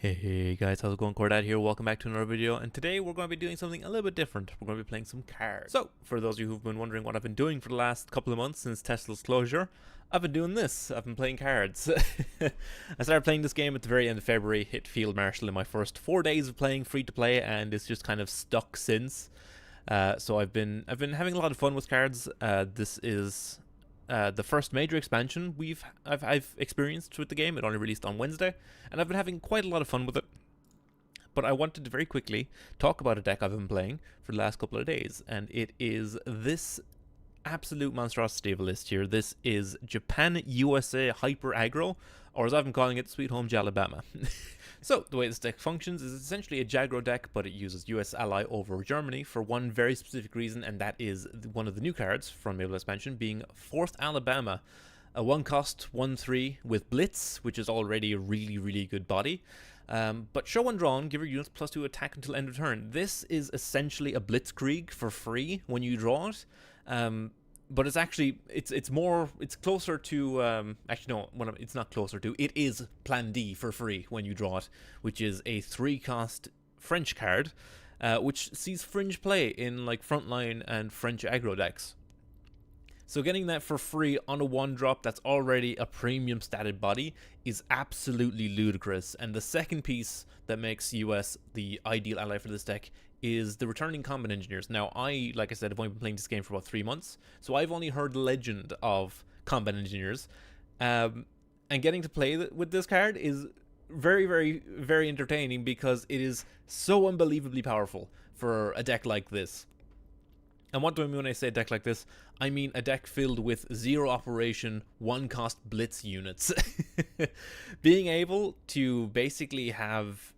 Hey guys, how's it going? CoreData here. Welcome back to another video, and today we're going to be doing something a little bit different. We're going to be playing some cards. So, for those of you who've been wondering what I've been doing for the last couple of months since Tesla's closure, I've been doing this. I've been playing cards. I started playing this game at the very end of February, hit Field Marshal in my first 4 days of playing free to play, and it's just kind of stuck since. So I've been having a lot of fun with cards. This is the first major expansion I've experienced with the game. It only released on Wednesday, and I've been having quite a lot of fun with it. But I wanted to very quickly talk about a deck I've been playing for the last couple of days, and it is this absolute monstrosity of a list here. This is Japan USA Hyper Aggro, or as I've been calling it, Sweet Home Alabama. So, the way this deck functions is essentially a Jaggro deck, but it uses US ally over Germany for one very specific reason, and that is one of the new cards from Maybe Expansion being 4th Alabama. A 1-cost, 1/3 with Blitz, which is already a really good body. But show one drawn, give your units +2 attack until end of turn. This is essentially a Blitzkrieg for free when you draw it. But it's actually it's closer to actually no, it's not closer to, it is Plan D for free when you draw it, which is a 3-cost French card, which sees fringe play in like frontline and French aggro decks. So getting that for free on a 1-drop that's already a premium statted body is absolutely ludicrous. And the second piece that makes US the ideal ally for this deck is the returning combat engineers. Now, like I said, I've only been playing this game for about 3 months, so I've only heard legend of combat engineers. And getting to play with this card is very entertaining because it is so unbelievably powerful for a deck like this. And what do I mean when I say a deck like this? I mean a deck filled with 0 operation, 1-cost blitz units. Being able to basically have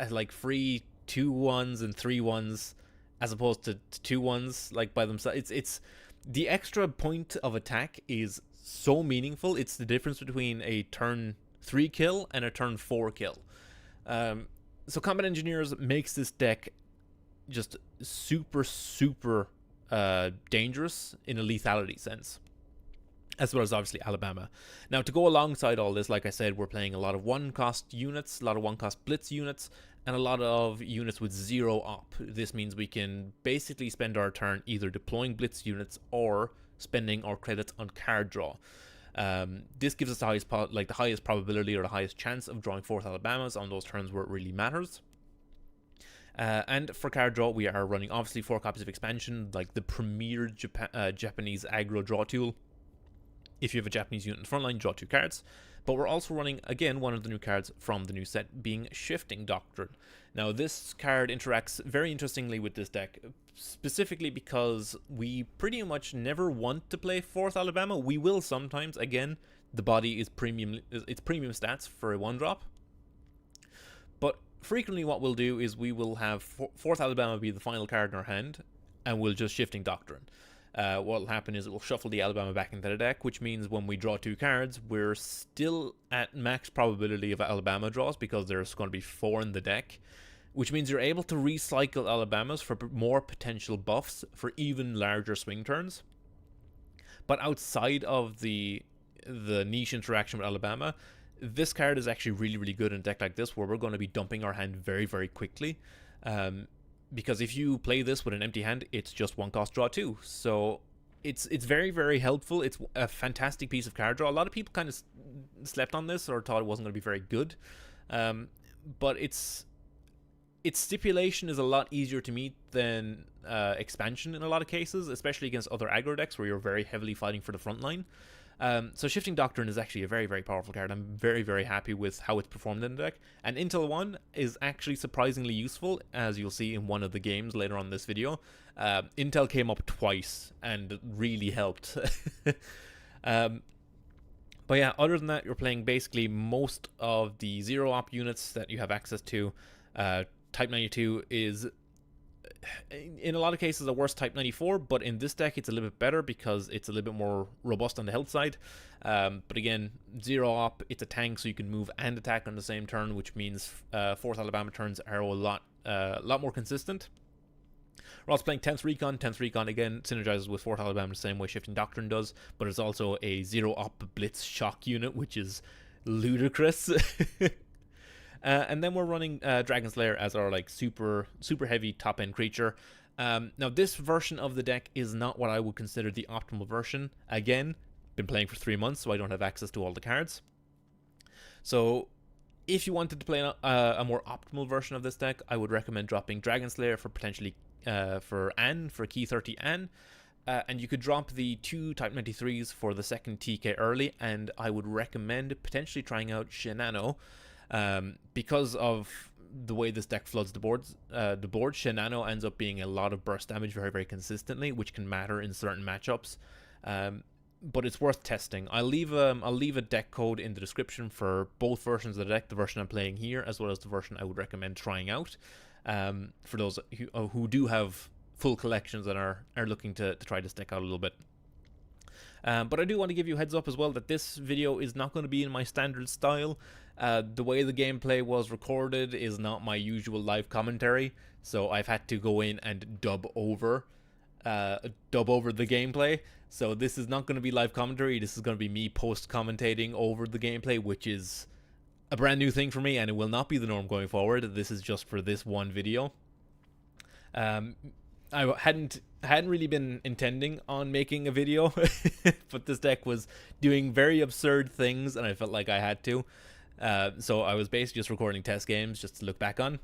like free 2/1s and 3/1s as opposed to 2/1s like by themselves. It's the extra point of attack is so meaningful. It's the difference between a turn 3 kill and a turn 4 kill. So Combat Engineers makes this deck just super dangerous in a lethality sense, as well as obviously Alabama. Now, to go alongside all this, like I said, we're playing a lot of 1-cost units, a lot of 1-cost blitz units, and a lot of units with 0 op. This means we can basically spend our turn either deploying blitz units or spending our credits on card draw. This gives us the highest probability or the highest chance of drawing 4th Alabamas on those turns where it really matters. And for card draw, we are running obviously 4 copies of Expansion, like the premier Japanese aggro draw tool. If you have a Japanese unit in the front line, draw 2 cards. But we're also running, again, one of the new cards from the new set, being Shifting Doctrine. Now, this card interacts very interestingly with this deck, specifically because we pretty much never want to play 4th Alabama. We will sometimes. Again, the body is premium. It's premium stats for a 1-drop. But frequently what we'll do is we will have 4th Alabama be the final card in our hand, and we'll just Shifting Doctrine. What will happen is it will shuffle the Alabama back into the deck, which means when we draw 2 cards, we're still at max probability of Alabama draws because there's going to be 4 in the deck, which means you're able to recycle Alabamas for more potential buffs for even larger swing turns. But outside of the niche interaction with Alabama, this card is actually really good in a deck like this, where we're going to be dumping our hand very quickly. Because if you play this with an empty hand, it's just 1-cost draw 2. So it's very helpful. It's a fantastic piece of card draw. A lot of people kind of slept on this or thought it wasn't going to be very good. But its stipulation is a lot easier to meet than Expansion in a lot of cases, especially against other aggro decks where you're very heavily fighting for the front line. So Shifting Doctrine is actually a very powerful card. I'm very happy with how it's performed in the deck. And Intel 1 is actually surprisingly useful, as you'll see in one of the games later on in this video. Intel came up twice and really helped. But yeah, other than that, you're playing basically most of the 0-op units that you have access to. Type 92 is, in a lot of cases, a worse Type 94, but in this deck it's a little bit better because it's a little bit more robust on the health side. But again, 0-op, it's a tank, so you can move and attack on the same turn, which means 4th Alabama turns are a lot more consistent. We're also playing 10th Recon. 10th Recon, again, synergizes with 4th Alabama the same way Shifting Doctrine does, but it's also a 0-op Blitz Shock unit, which is ludicrous. And then we're running Dragon Slayer as our like super heavy top end creature. Now this version of the deck is not what I would consider the optimal version. Again, been playing for 3 months, so I don't have access to all the cards. So if you wanted to play a more optimal version of this deck, I would recommend dropping Dragon Slayer for potentially for key 30 Anne. And you could drop the 2 Type 93s for the second TK early, and I would recommend potentially trying out Shenano, because of the way this deck floods the board. Shenano ends up being a lot of burst damage very, very consistently, which can matter in certain matchups. But it's worth testing. I'll leave a deck code in the description for both versions of the deck, the version I'm playing here, as well as the version I would recommend trying out, for those who do have full collections and are looking to try this deck out a little bit. But I do want to give you a heads up as well that this video is not going to be in my standard style. The way the gameplay was recorded is not my usual live commentary, so I've had to go in and dub over the gameplay. So this is not going to be live commentary. This is going to be me post-commentating over the gameplay, which is a brand new thing for me, and it will not be the norm going forward. This is just for this one video. I hadn't really been intending on making a video, but this deck was doing very absurd things, and I felt like I had to. So I was basically just recording test games just to look back on.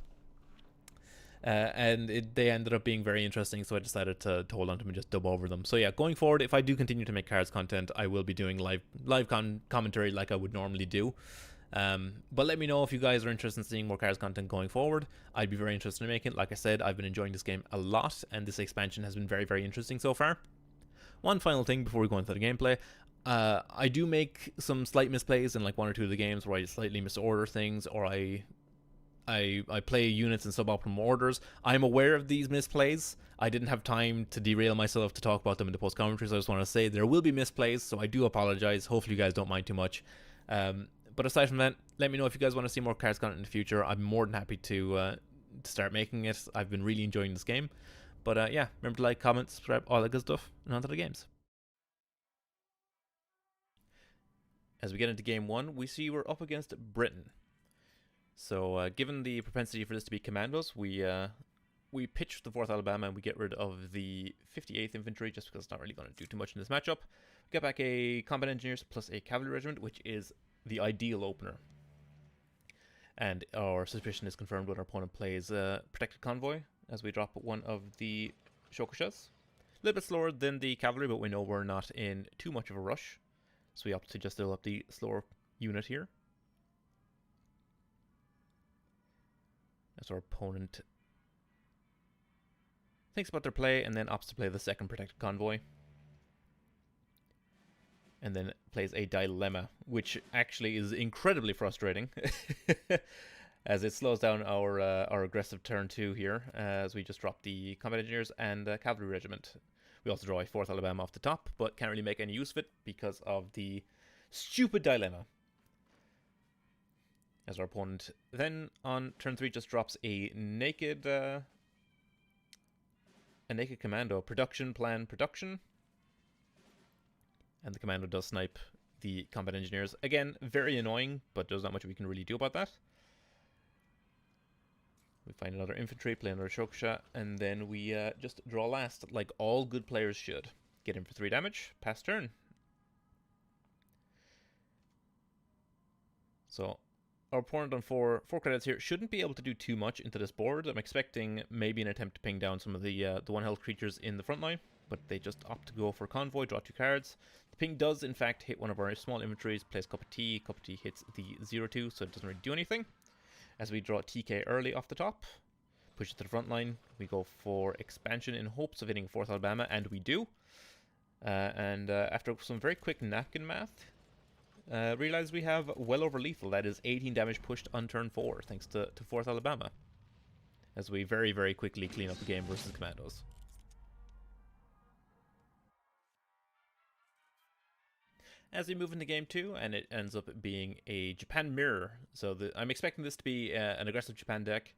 And they ended up being very interesting, so I decided to hold on to them and just dub over them. So yeah, going forward, if I do continue to make cards content, I will be doing live commentary like I would normally do. But let me know if you guys are interested in seeing more cards content going forward. I'd be very interested in making it. Like I said, I've been enjoying this game a lot, and this expansion has been very, very interesting so far. One final thing before we go into the gameplay. I do make some slight misplays in like 1 or 2 of the games where I slightly misorder things, or I play units in suboptimal orders. I'm aware of these misplays. I didn't have time to derail myself to talk about them in the post-commentary, so I just want to say there will be misplays, so I do apologize. Hopefully you guys don't mind too much. But aside from that, let me know if you guys want to see more cards content in the future. I'm more than happy to start making it. I've been really enjoying this game. But yeah, remember to like, comment, subscribe, all that good stuff, and on to the games. As we get into game 1, we see we're up against Britain. So given the propensity for this to be commandos, we pitch the 4th Alabama and we get rid of the 58th Infantry just because it's not really going to do too much in this matchup. We get back a Combat Engineers plus a Cavalry Regiment, which is the ideal opener. And our suspicion is confirmed when our opponent plays Protected Convoy as we drop one of the Shokushas. A little bit slower than the Cavalry, but we know we're not in too much of a rush, so we opt to just fill up the slower unit here. As our opponent thinks about their play and then opts to play the second Protected Convoy. And then plays a Dilemma, which actually is incredibly frustrating as it slows down our aggressive turn 2 here, as we just drop the Combat Engineers and Cavalry Regiment. We also draw a 4th Alabama off the top, but can't really make any use of it because of the stupid Dilemma. As our opponent then on turn 3 just drops a naked commando, production plan production, and the commando does snipe the Combat Engineers. Again, very annoying, but there's not much we can really do about that. We find another infantry, play another Shokusha, and then we just draw last, like all good players should. Get in for 3 damage, pass turn. So our opponent on 4 credits here shouldn't be able to do too much into this board. I'm expecting maybe an attempt to ping down some of the 1 health creatures in the front line, but they just opt to go for Convoy, draw 2 cards. The ping does in fact hit one of our small inventories, plays Cup of Tea hits the 0-2, so it doesn't really do anything. As we draw TK early off the top, push it to the front line, we go for expansion in hopes of hitting 4th Alabama, and we do. After some very quick napkin math, realize we have well over lethal. That is 18 damage pushed on turn 4, thanks to 4th Alabama. As we very, very quickly clean up the game versus Commandos. As we move into game 2, and it ends up being a Japan mirror. So I'm expecting this to be an aggressive Japan deck.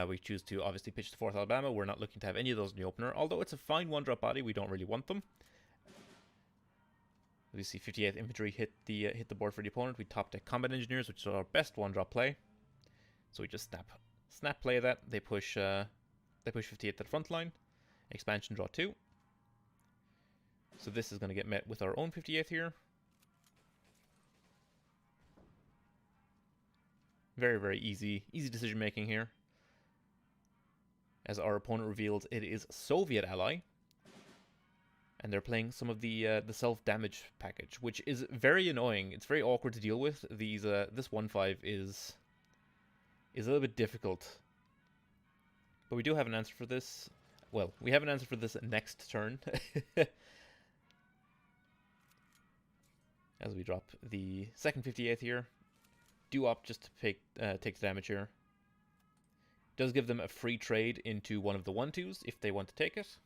We choose to obviously pitch the 4th Alabama. We're not looking to have any of those in the opener. Although it's a fine 1-drop body, we don't really want them. We see 58th Infantry hit the board for the opponent. We top deck Combat Engineers, which is our best 1-drop play. So we just snap play that. They push 58 to the front line. Expansion, draw 2. So this is going to get met with our own 58th here. Very, very easy decision making here. As our opponent reveals, it is Soviet ally, and they're playing some of the self-damage package, which is very annoying. It's very awkward to deal with. These this 1-5 is a little bit difficult, but we do have an answer for this. Well, we have an answer for this next turn. As we drop the second 58th here, do opt just to take the damage here. Does give them a free trade into one of the 1-2s if they want to take it.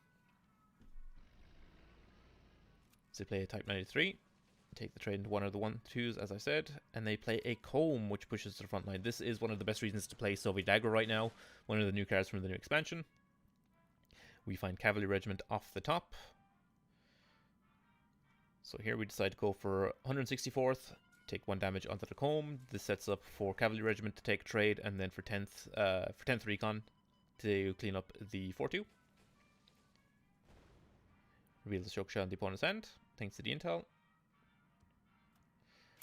So they play a Type 93, take the trade into one of the 1-2s, as I said, and they play a Comb, which pushes to the front line. This is one of the best reasons to play Soviet Jaggro right now, one of the new cards from the new expansion. We find Cavalry Regiment off the top. So here we decide to go for 164th, take 1 damage onto the Comb. This sets up for Cavalry Regiment to take a trade, and then for 10th Recon to clean up the 4-2. Reveal the Shock Shell in the opponent's hand, thanks to the intel.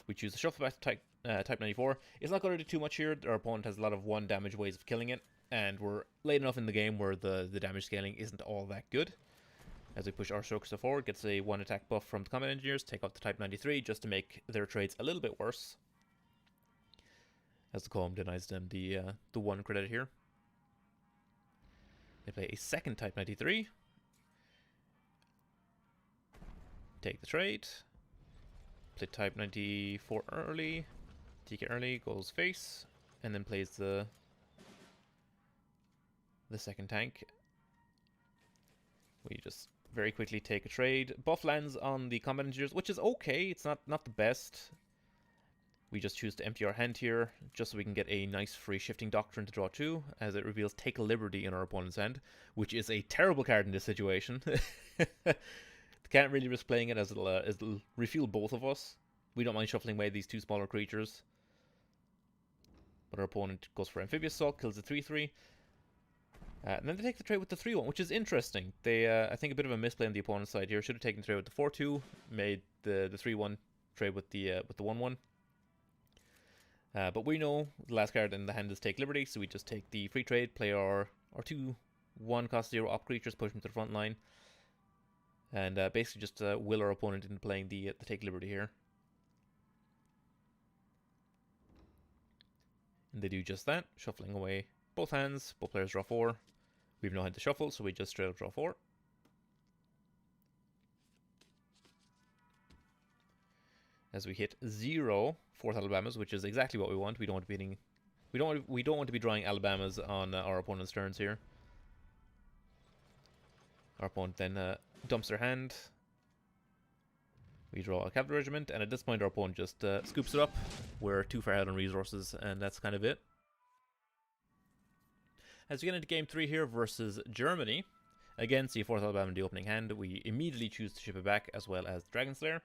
We choose the Shuffle back to Type 94. It's not going to do too much here. Our opponent has a lot of 1 damage ways of killing it, and we're late enough in the game where the damage scaling isn't all that good. As we push our Shoksa forward, gets a 1 attack buff from the Combat Engineers, take out the Type 93 just to make their trades a little bit worse. As the Comb denies them the 1 credit here. They play a second Type 93. Take the trade. Play Type 94 early. Take it early, goes face, and then plays the second tank. We just very quickly take a trade. Buff lands on the Combat Engineers, which is okay. It's not the best. We just choose to empty our hand here, just so we can get a nice free Shifting Doctrine to draw 2, as it reveals Take a Liberty in our opponent's hand, which is a terrible card in this situation. Can't really risk playing it, as it'll refuel both of us. We don't mind shuffling away these 2 smaller creatures. But our opponent goes for Amphibious Assault, kills the 3-3. And then they take the trade with the 3-1, which is interesting. They, I think, a bit of a misplay on the opponent's side here. Should have taken the trade with the 4-2, made the 3-1 trade with the 1-1. But we know the last card in the hand is Take Liberty, so we just take the free trade, play our 2 1-cost 0 op creatures, push them to the front line, and basically just will our opponent into playing the Take Liberty here. And they do just that, shuffling away both hands. Both players draw 4. We have no hand to shuffle, so we just straight up draw 4. As we hit 0 4th Alabamas, which is exactly what we want. We don't want to be hitting, we don't want to be drawing Alabamas on our opponent's turns here. Our opponent then dumps their hand. We draw a Cavalry Regiment, and at this point our opponent just scoops it up. We're too far ahead on resources, and that's kind of it. As we get into Game 3 here versus Germany, again, see 4th Alabama in the opening hand, we immediately choose to ship it back, as well as Dragon Slayer.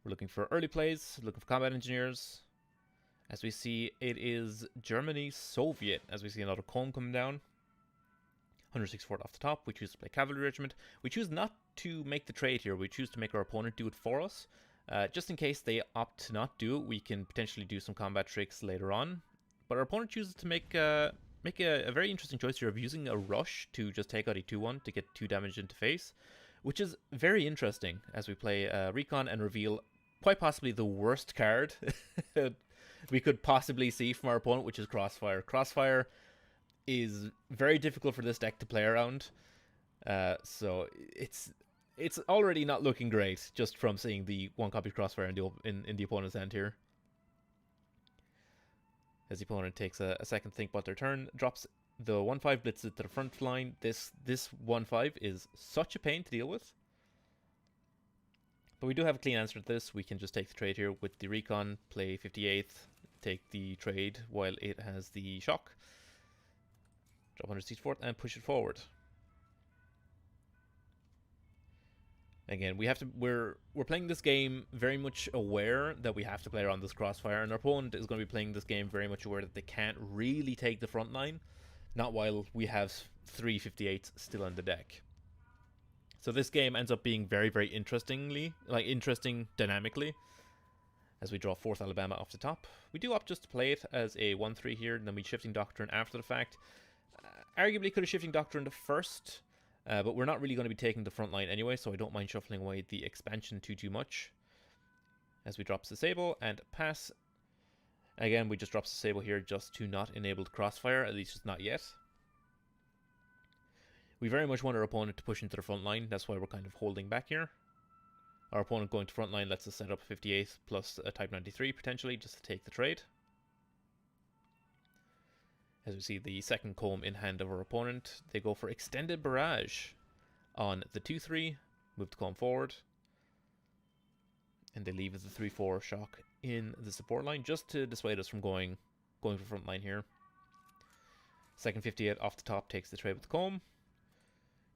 We're looking for early plays, looking for Combat Engineers. As we see, it is Germany-Soviet, as we see another Comb coming down. 164th off the top, we choose to play Cavalry Regiment. We choose not to make the trade here, we choose to make our opponent do it for us. Just in case they opt to not do it, we can potentially do some combat tricks later on. But our opponent chooses to make a very interesting choice here of using a rush to just take out a 2-1 to get 2 damage into face, which is very interesting as we play Recon and reveal quite possibly the worst card we could possibly see from our opponent, which is Crossfire. Crossfire is very difficult for this deck to play around, so it's already not looking great just from seeing the 1 copy Crossfire in the opponent's hand here. As the opponent takes a second to think about their turn, drops the 1-5, blitzes to the front line. This 1-5 is such a pain to deal with. But we do have a clean answer to this. We can just take the trade here with the Recon, play 58th, take the trade while it has the shock. Drop 164th and push it forward. Again, we're playing this game very much aware that we have to play around this crossfire, and our opponent is going to be playing this game very much aware that they can't really take the front line, not while we have 358s still on the deck. So this game ends up being very, very interesting dynamically, as we draw 4th Alabama off the top. We do opt just to play it as a 1-3 here, and then we Shifting Doctrine after the fact. Arguably could have Shifting Doctrine first, but we're not really going to be taking the front line anyway, so I don't mind shuffling away the expansion too much. As we drop Disable and pass. Again, we just drop Disable here just to not enable the crossfire, at least just not yet. We very much want our opponent to push into the front line, that's why we're kind of holding back here. Our opponent going to front line lets us set up 58th plus a Type 93 potentially, just to take the trade. As we see the second comb in hand of our opponent, they go for Extended Barrage on the 2-3, move the comb forward, and they leave the 3-4 shock in the support line just to dissuade us from going for front line here. Second 58 off the top takes the trade with the comb.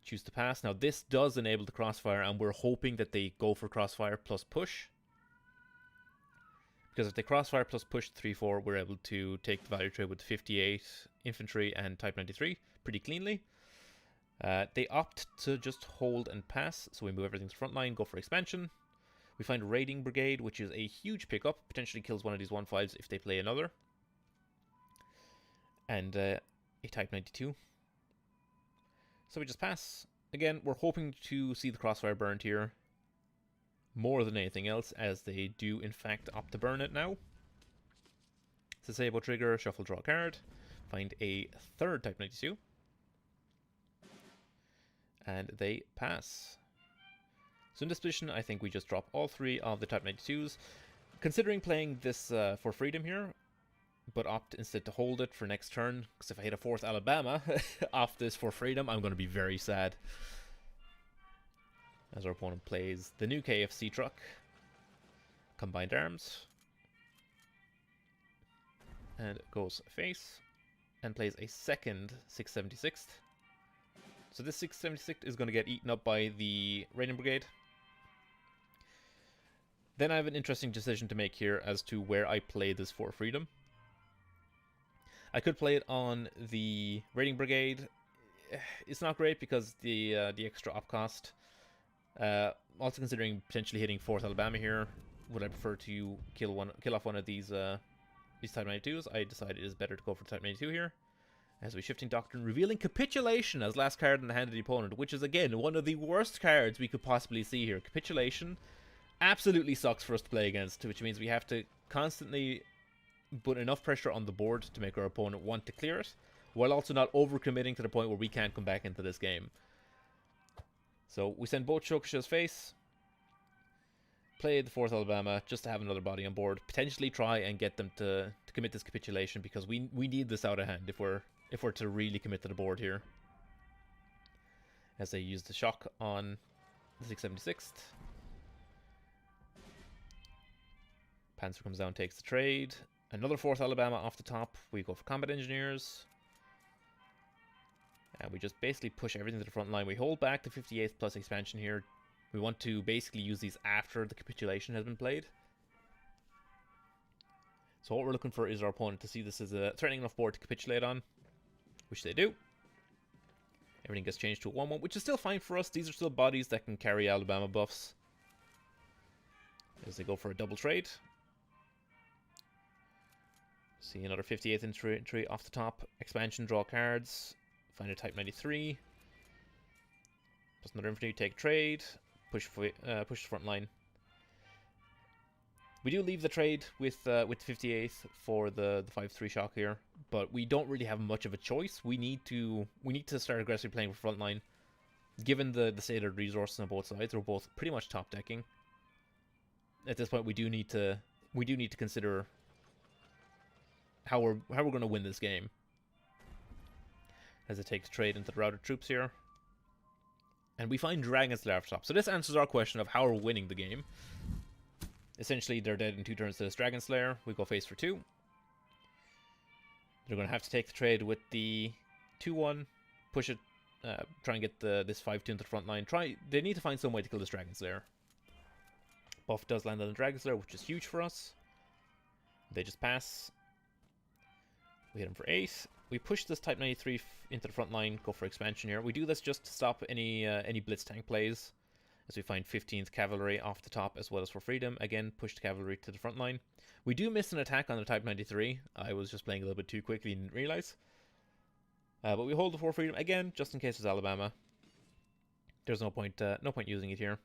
Choose to pass. Now this does enable the crossfire, and we're hoping that they go for crossfire plus push. Because if they crossfire plus push 3-4, we're able to take the value trade with 58 infantry and Type 93 pretty cleanly. They opt to just hold and pass, so we move everything to front line, go for expansion. We find a Raiding Brigade, which is a huge pickup, potentially kills one of these 1-5s if they play another. And a Type 92. So we just pass. Again, we're hoping to see the crossfire burned here more than anything else, as they do in fact opt to burn it now. Disable trigger, shuffle, draw a card, find a third Type 92, and they pass. So in this position, I think we just drop all 3 of the Type 92s, considering playing this for freedom here, but opt instead to hold it for next turn, because if I hit a 4th Alabama off this for freedom, I'm going to be very sad. As our opponent plays the new KFC truck, Combined Arms, and goes face, and plays a second 676th. So this 676th is going to get eaten up by the Raiding Brigade. Then I have an interesting decision to make here as to where I play this for freedom. I could play it on the Raiding Brigade. It's not great because the extra op cost. Also considering potentially hitting 4th Alabama here, would I prefer to kill off one of these Type 92s? I decided it is better to go for Type 92 here. As we Shifting Doctrine, revealing Capitulation as last card in the hand of the opponent, which is again one of the worst cards we could possibly see here. Capitulation absolutely sucks for us to play against, which means we have to constantly put enough pressure on the board to make our opponent want to clear it, while also not overcommitting to the point where we can't come back into this game. So we send both Shokusha's face, play the 4th Alabama just to have another body on board, potentially try and get them to commit this Capitulation, because we need this out of hand if we're to really commit to the board here. As they use the shock on the 676th. Panzer comes down, takes the trade. Another 4th Alabama off the top. We go for Combat Engineers. And we just basically push everything to the front line. We hold back the 58th plus expansion here. We want to basically use these after the Capitulation has been played. So what we're looking for is our opponent to see this as a threatening enough board to capitulate on, which they do. Everything gets changed to a 1-1, which is still fine for us. These are still bodies that can carry Alabama buffs. As they go for a double trade. See another 58th infantry off the top. Expansion, draw cards. Find a Type 93. Plus another infantry, take a trade. Push the front line. We do leave the trade with 58th for the 5-3 shock here, but we don't really have much of a choice. We need to start aggressively playing for front line. Given the state of the resources on both sides, we're both pretty much top decking. At this point, we do need to consider how we're going to win this game. As it takes trade into the routed troops here. And we find Dragon Slayer off top. So this answers our question of how we're winning the game. Essentially, they're dead in 2 turns to this Dragon Slayer. We go face for 2. They're going to have to take the trade with the 2-1. Push it try and get this 5-2 into the front line. They need to find some way to kill this Dragon Slayer. Buff does land on the Dragon Slayer, which is huge for us. They just pass. We hit him for 8. We push this Type 93 into the front line, go for expansion here. We do this just to stop any Blitz tank plays, as we find 15th Cavalry off the top as well as for freedom. Again, push the Cavalry to the front line. We do miss an attack on the Type 93. I was just playing a little bit too quickly and didn't realize. But we hold the 4 freedom again, just in case it's Alabama. There's no point using it here.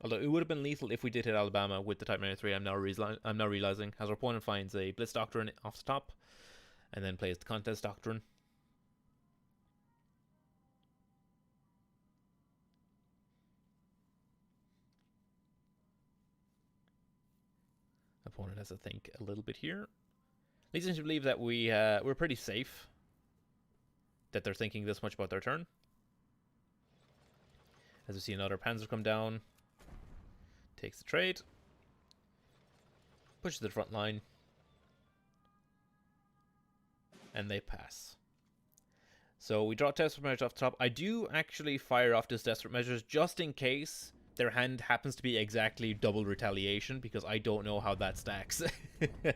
Although it would have been lethal if we did hit Alabama with the Type 93. I'm now realizing, as our opponent finds a Blitz Doctrine off the top, and then plays the Contest Doctrine. Opponent has to think a little bit here. Leads me to believe that we're pretty safe, that they're thinking this much about their turn. As we see another Panzer come down, takes the trade, pushes to the front line, and they pass. So we draw Desperate Measures off the top. I do actually fire off this Desperate Measures just in case their hand happens to be exactly double Retaliation, because I don't know how that stacks. Play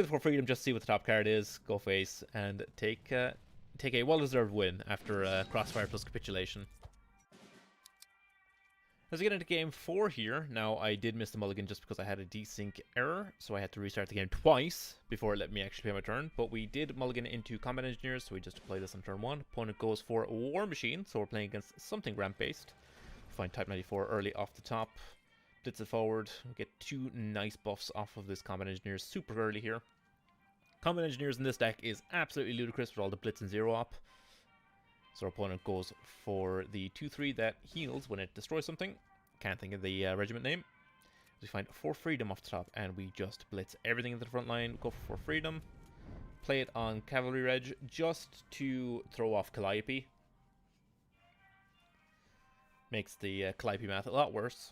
the 4 freedom just to see what the top card is, go face, and take a well-deserved win after Crossfire plus Capitulation. As we get into game 4 here, now I did miss the mulligan just because I had a desync error, so I had to restart the game twice before it let me actually play my turn, but we did mulligan into Combat Engineers, so we just play this on turn 1. Opponent goes for a War Machine, so we're playing against something ramp-based. Find Type 94 early off the top, blitz it forward, we get 2 nice buffs off of this Combat Engineers super early here. Combat Engineers in this deck is absolutely ludicrous with all the blitz and 0-op. So our opponent goes for the 2-3 that heals when it destroys something. Can't think of the regiment name. We find 4 freedom off the top, and we just blitz everything into the front line. Go for 4 freedom. Play it on Cavalry Reg just to throw off Calliope. Makes the Calliope math a lot worse.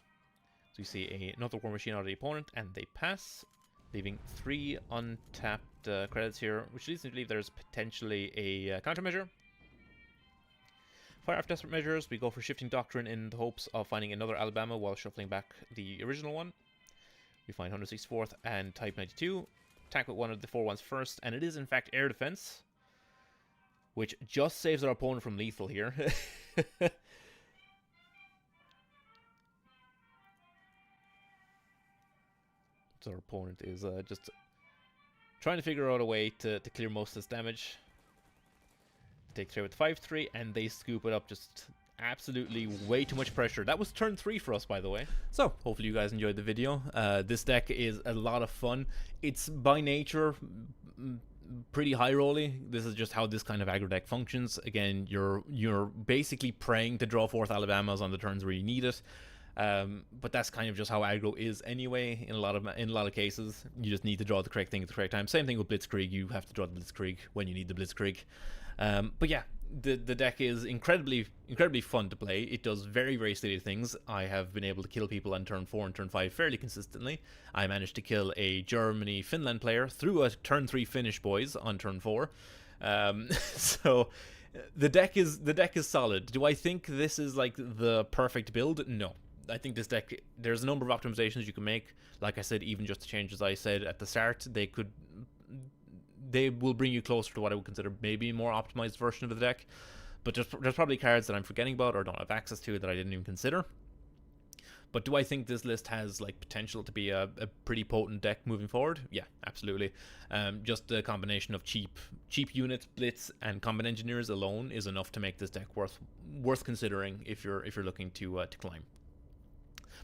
So you see another War Machine out of the opponent, and they pass, leaving 3 untapped credits here, which leads me to believe there's potentially a countermeasure. Fire off Desperate Measures, we go for Shifting Doctrine in the hopes of finding another Alabama while shuffling back the original one. We find 164th and Type 92. Attack with one of the 4 ones first, and it is in fact Air Defense, which just saves our opponent from lethal here. So our opponent is just trying to figure out a way to clear most of this damage. Take 3 with 5-3, and they scoop it up. Just absolutely way too much pressure. That was turn 3 for us, by the way. So hopefully you guys enjoyed the video. This deck is a lot of fun. It's by nature pretty high rolly. This is just how this kind of aggro deck functions. Again, you're basically praying to draw 4th Alabamas on the turns where you need it. But that's kind of just how aggro is anyway. In a lot of cases, you just need to draw the correct thing at the correct time. Same thing with Blitzkrieg. You have to draw the Blitzkrieg when you need the Blitzkrieg. But yeah, the deck is incredibly fun to play. It does very, very silly things. I have been able to kill people on turn 4 and turn 5 fairly consistently. I managed to kill a Germany-Finland player through a turn 3 finish, boys, on turn 4. So the deck is solid. Do I think this is like the perfect build? No. I think this deck, there's a number of optimizations you can make. Like I said, even just the changes I said at the start, they will bring you closer to what I would consider maybe a more optimized version of the deck. But there's probably cards that I'm forgetting about or don't have access to that I didn't even consider. But do I think this list has like potential to be a pretty potent deck moving forward? Yeah, absolutely. Just the combination of cheap units, blitz, and combat engineers alone is enough to make this deck worth considering if you're looking to climb.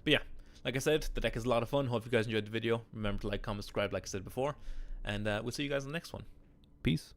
But yeah, like I said, the deck is a lot of fun. Hope you guys enjoyed the video. Remember to like, comment, subscribe like I said before. And we'll see you guys in the next one. Peace.